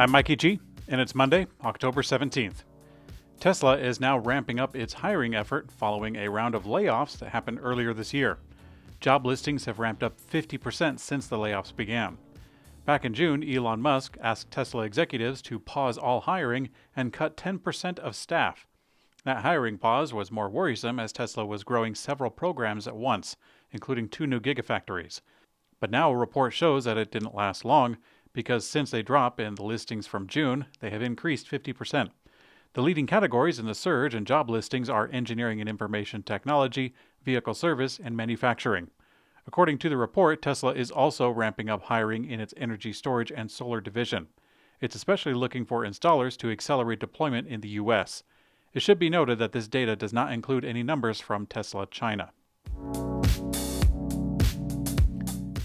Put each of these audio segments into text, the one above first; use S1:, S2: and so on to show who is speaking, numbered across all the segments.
S1: I'm Mikey G, and it's Monday, October 17th. Tesla is now ramping up its hiring effort following a round of layoffs that happened earlier this year. Job listings have ramped up 50% since the layoffs began. Back in June, Elon Musk asked Tesla executives to pause all hiring and cut 10% of staff. That hiring pause was more worrisome as Tesla was growing several programs at once, including 2 new gigafactories. But now a report shows that it didn't last long, because since a drop in the listings from June, they have increased 50%. The leading categories in the surge in job listings are engineering and information technology, vehicle service, and manufacturing. According to the report, Tesla is also ramping up hiring in its energy storage and solar division. It's especially looking for installers to accelerate deployment in the U.S. It should be noted that this data does not include any numbers from Tesla China.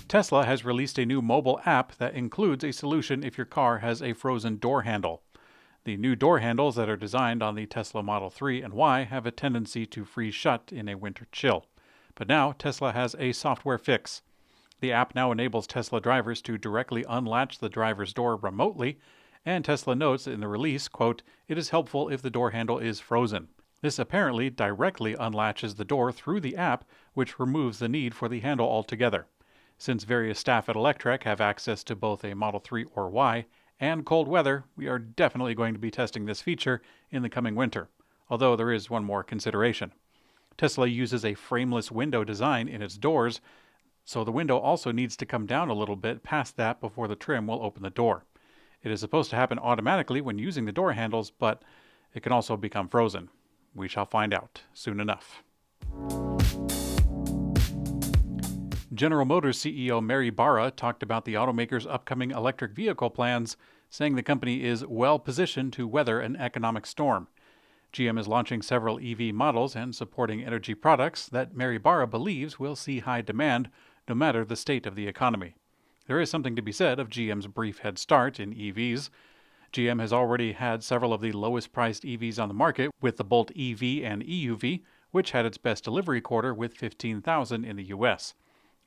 S1: Tesla has released a new mobile app that includes a solution if your car has a frozen door handle. The new door handles that are designed on the Tesla Model 3 and Y have a tendency to freeze shut in a winter chill. But now Tesla has a software fix. The app now enables Tesla drivers to directly unlatch the driver's door remotely, and Tesla notes in the release, quote, "It is helpful if the door handle is frozen." This apparently directly unlatches the door through the app, which removes the need for the handle altogether. Since various staff at Electrek have access to both a Model 3 or Y and cold weather, we are definitely going to be testing this feature in the coming winter, although there is one more consideration. Tesla uses a frameless window design in its doors, so the window also needs to come down a little bit past that before the trim will open the door. It is supposed to happen automatically when using the door handles, but it can also become frozen. We shall find out soon enough. General Motors CEO Mary Barra talked about the automaker's upcoming electric vehicle plans, saying the company is well positioned to weather an economic storm. GM is launching several EV models and supporting energy products that Mary Barra believes will see high demand no matter the state of the economy. There is something to be said of GM's brief head start in EVs. GM has already had several of the lowest priced EVs on the market, with the Bolt EV and EUV, which had its best delivery quarter with 15,000 in the U.S.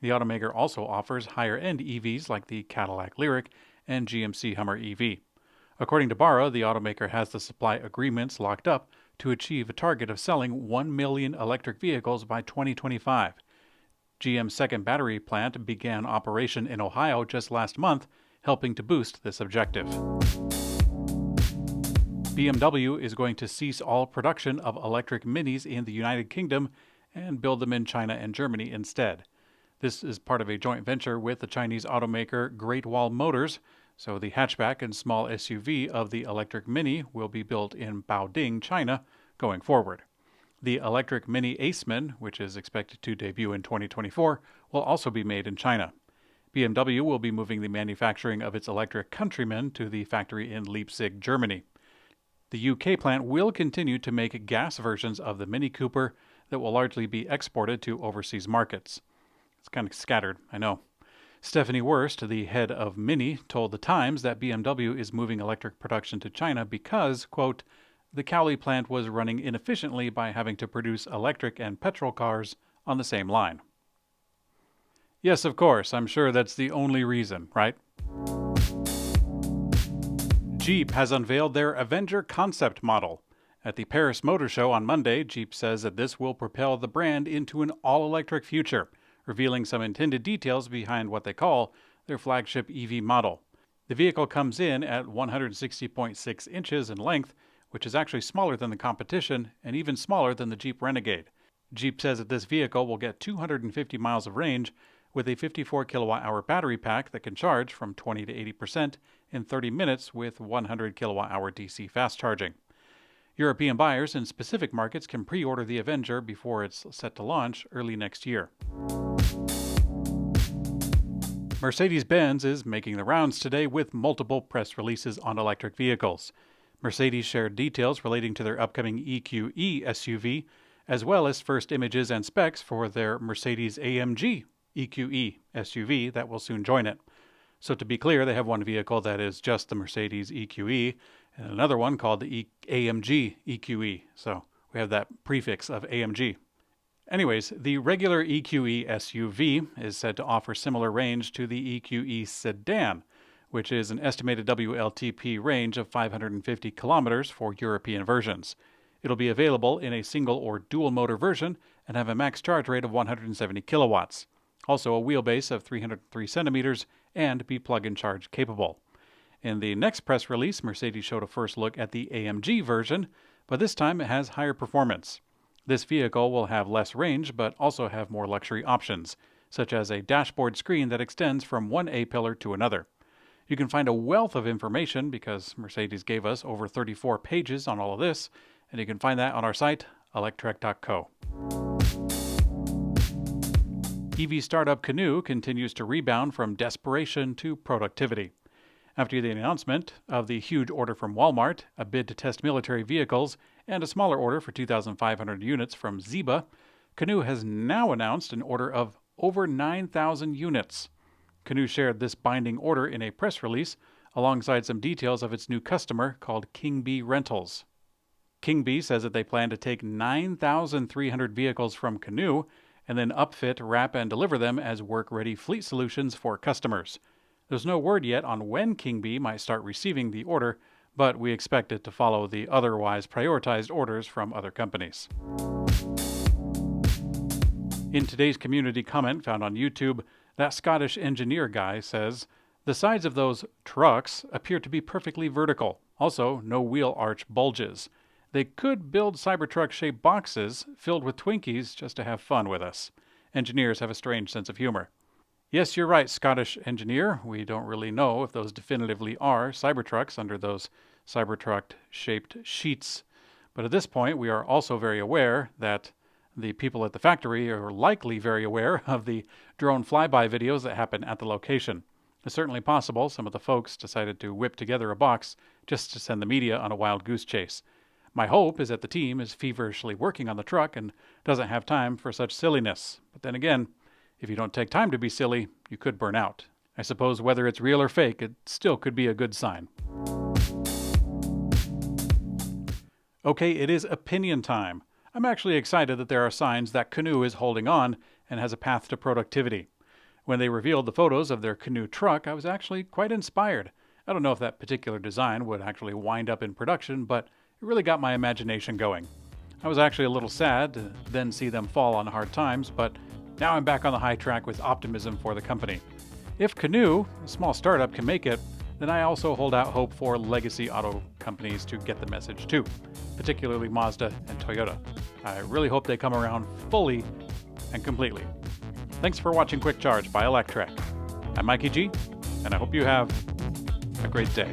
S1: The automaker also offers higher-end EVs like the Cadillac Lyriq and GMC Hummer EV. According to Barra, the automaker has the supply agreements locked up to achieve a target of selling 1 million electric vehicles by 2025. GM's second battery plant began operation in Ohio just last month, helping to boost this objective. BMW is going to cease all production of electric Minis in the United Kingdom and build them in China and Germany instead. This is part of a joint venture with the Chinese automaker Great Wall Motors, so the hatchback and small SUV of the electric Mini will be built in Baoding, China, going forward. The electric Mini Aceman, which is expected to debut in 2024, will also be made in China. BMW will be moving the manufacturing of its electric Countryman to the factory in Leipzig, Germany. The UK plant will continue to make gas versions of the Mini Cooper that will largely be exported to overseas markets. It's kind of scattered, I know. Stephanie Wurst, the head of Mini, told The Times that BMW is moving electric production to China because, quote, "the Cowley plant was running inefficiently by having to produce electric and petrol cars on the same line." Yes, of course, I'm sure that's the only reason, right? Jeep has unveiled their Avenger Concept model. At the Paris Motor Show on Monday, Jeep says that this will propel the brand into an all-electric future, revealing some intended details behind what they call their flagship EV model. The vehicle comes in at 160.6 inches in length, which is actually smaller than the competition and even smaller than the Jeep Renegade. Jeep says that this vehicle will get 250 miles of range with a 54 kilowatt-hour battery pack that can charge from 20 to 80% in 30 minutes with 100 kilowatt-hour DC fast charging. European buyers in specific markets can pre-order the Avenger before it's set to launch early next year. Mercedes-Benz is making the rounds today with multiple press releases on electric vehicles. Mercedes shared details relating to their upcoming EQE SUV, as well as first images and specs for their Mercedes-AMG EQE SUV that will soon join it. So to be clear, they have one vehicle that is just the Mercedes EQE, and another one called the AMG EQE. So we have that prefix of AMG. Anyways, the regular EQE SUV is said to offer similar range to the EQE sedan, which is an estimated WLTP range of 550 kilometers for European versions. It'll be available in a single or dual motor version and have a max charge rate of 170 kilowatts. Also a wheelbase of 303 centimeters and be plug-in charge capable. In the next press release, Mercedes showed a first look at the AMG version, but this time it has higher performance. This vehicle will have less range, but also have more luxury options, such as a dashboard screen that extends from one A-pillar to another. You can find a wealth of information because Mercedes gave us over 34 pages on all of this, and you can find that on our site, electrek.co. EV startup Canoo continues to rebound from desperation to productivity. After the announcement of the huge order from Walmart, a bid to test military vehicles, and a smaller order for 2,500 units from Zeba, Canoo has now announced an order of over 9,000 units. Canoo shared this binding order in a press release alongside some details of its new customer called Kingbee Rentals. Kingbee says that they plan to take 9,300 vehicles from Canoo and then upfit, wrap, and deliver them as work-ready fleet solutions for customers. There's no word yet on when Kingbee might start receiving the order, but we expect it to follow the otherwise prioritized orders from other companies. In today's community comment found on YouTube, that Scottish engineer guy says, "The sides of those trucks appear to be perfectly vertical. Also, no wheel arch bulges. They could build Cybertruck-shaped boxes filled with Twinkies just to have fun with us. Engineers have a strange sense of humor." Yes, you're right, Scottish engineer. We don't really know if those definitively are Cybertrucks under those Cybertruck-shaped sheets. But at this point, we are also very aware that the people at the factory are likely very aware of the drone flyby videos that happen at the location. It's certainly possible some of the folks decided to whip together a box just to send the media on a wild goose chase. My hope is that the team is feverishly working on the truck and doesn't have time for such silliness. But then again, if you don't take time to be silly, you could burn out. I suppose whether it's real or fake, it still could be a good sign. Okay, it is opinion time. I'm actually excited that there are signs that Canoo is holding on and has a path to productivity. When they revealed the photos of their Canoo truck, I was actually quite inspired. I don't know if that particular design would actually wind up in production, but it really got my imagination going. I was actually a little sad to then see them fall on hard times, but now I'm back on the high track with optimism for the company. If Canoo, a small startup, can make it, then I also hold out hope for legacy auto companies to get the message too, particularly Mazda and Toyota. I really hope they come around fully and completely. Thanks for watching Quick Charge by Electrek. I'm Mikey G, and I hope you have a great day.